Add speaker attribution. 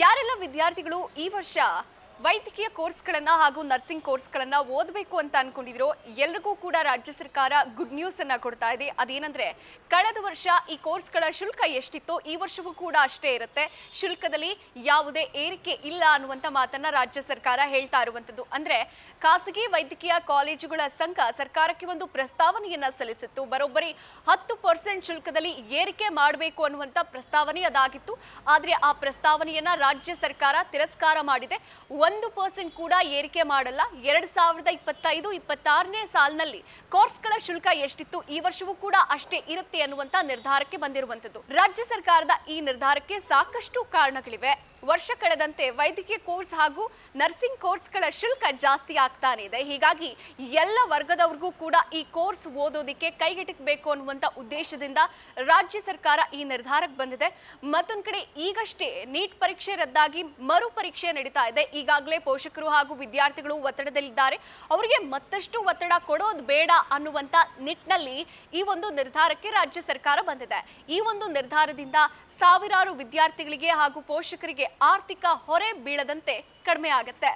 Speaker 1: ಯಾರೆಲ್ಲ ವಿದ್ಯಾರ್ಥಿಗಳು ಈ ವರ್ಷ ವೈದ್ಯಕೀಯ ಕೋರ್ಸ್ಗಳನ್ನ ಹಾಗೂ ನರ್ಸಿಂಗ್ ಕೋರ್ಸ್ಗಳನ್ನ ಓದಬೇಕು ಅಂತ ಅನ್ಕೊಂಡಿದ್ರು ಎಲ್ರಿಗೂ ಕೂಡ ರಾಜ್ಯ ಸರ್ಕಾರ ಗುಡ್ ನ್ಯೂಸ್ ಅನ್ನ ಕೊಡ್ತಾ ಇದೆ. ಅದೇನಂದ್ರೆ ಕಳೆದ ವರ್ಷ ಈ ಕೋರ್ಸ್ಗಳ ಶುಲ್ಕ ಎಷ್ಟಿತ್ತೋ ಈ ವರ್ಷವೂ ಕೂಡ ಅಷ್ಟೇ ಇರುತ್ತೆ. ಶುಲ್ಕದಲ್ಲಿ ಯಾವುದೇ ಏರಿಕೆ ಇಲ್ಲ ಅನ್ನುವಂತ ಮಾತನ್ನ ರಾಜ್ಯ ಸರ್ಕಾರ ಹೇಳ್ತಾ ಇರುವಂತದ್ದು. ಅಂದ್ರೆ ಖಾಸಗಿ ವೈದ್ಯಕೀಯ ಕಾಲೇಜುಗಳ ಸಂಘ ಸರ್ಕಾರಕ್ಕೆ ಒಂದು ಪ್ರಸ್ತಾವನೆಯನ್ನ ಸಲ್ಲಿಸಿತ್ತು. ಬರೋಬ್ಬರಿ 10% ಶುಲ್ಕದಲ್ಲಿ ಏರಿಕೆ ಮಾಡಬೇಕು ಅನ್ನುವಂತ ಪ್ರಸ್ತಾವನೆ ಅದಾಗಿತ್ತು. ಆದ್ರೆ ಆ ಪ್ರಸ್ತಾವನೆಯನ್ನ ರಾಜ್ಯ ಸರ್ಕಾರ ತಿರಸ್ಕಾರ ಮಾಡಿದೆ. 1% ಕೂಡ ಏರಿಕೆ ಮಾಡಲ್ಲ. 2025-26ನೇ ಸಾಲಿನಲ್ಲಿ ಕೋರ್ಸ್ಗಳ ಶುಲ್ಕ ಎಷ್ಟಿತ್ತು ಈ ವರ್ಷವೂ ಕೂಡ ಅಷ್ಟೇ ಇರುತ್ತೆ ಅನ್ನುವಂತ ನಿರ್ಧಾರಕ್ಕೆ ಬಂದಿರುವಂತದ್ದು. ರಾಜ್ಯ ಸರ್ಕಾರದ ಈ ನಿರ್ಧಾರಕ್ಕೆ ಸಾಕಷ್ಟು ಕಾರಣಗಳಿವೆ. ವರ್ಷ ಕಳೆದಂತೆ ವೈದ್ಯಕೀಯ ಕೋರ್ಸ್ ಹಾಗೂ ನರ್ಸಿಂಗ್ ಕೋರ್ಸ್ಗಳ ಶುಲ್ಕ ಜಾಸ್ತಿ ಆಗ್ತಾನೆ ಇದೆ. ಹೀಗಾಗಿ ಎಲ್ಲ ವರ್ಗದವರಿಗೂ ಕೂಡ ಈ ಕೋರ್ಸ್ ಓದೋದಕ್ಕೆ ಕೈಗೆಟಕಬೇಕು ಅನ್ನುವಂತ ಉದ್ದೇಶದಿಂದ ರಾಜ್ಯ ಸರ್ಕಾರ ಈ ನಿರ್ಧಾರಕ್ಕೆ ಬಂದಿದೆ. ಮತ್ತೊಂದು ಕಡೆ ಈಗಷ್ಟೇ ನೀಟ್ ಪರೀಕ್ಷೆ ರದ್ದಾಗಿ ಮರು ಪರೀಕ್ಷೆ ನಡೀತಾ ಇದೆ. ಈಗಾಗಲೇ ಪೋಷಕರು ಹಾಗೂ ವಿದ್ಯಾರ್ಥಿಗಳು ಒತ್ತಡದಲ್ಲಿದ್ದಾರೆ. ಅವರಿಗೆ ಮತ್ತಷ್ಟು ಒತ್ತಡ ಕೊಡೋದು ಬೇಡ ಅನ್ನುವಂತ ನಿಟ್ಟಿನಲ್ಲಿ ಈ ಒಂದು ನಿರ್ಧಾರಕ್ಕೆ ರಾಜ್ಯ ಸರ್ಕಾರ ಬಂದಿದೆ. ಈ ಒಂದು ನಿರ್ಧಾರದಿಂದ ಸಾವಿರಾರು ವಿದ್ಯಾರ್ಥಿಗಳಿಗೆ ಹಾಗೂ ಪೋಷಕರಿಗೆ ಆರ್ಥಿಕ ಹೊರೆ ಬೀಳದಂತೆ ಕಡಿಮೆ ಆಗುತ್ತೆ.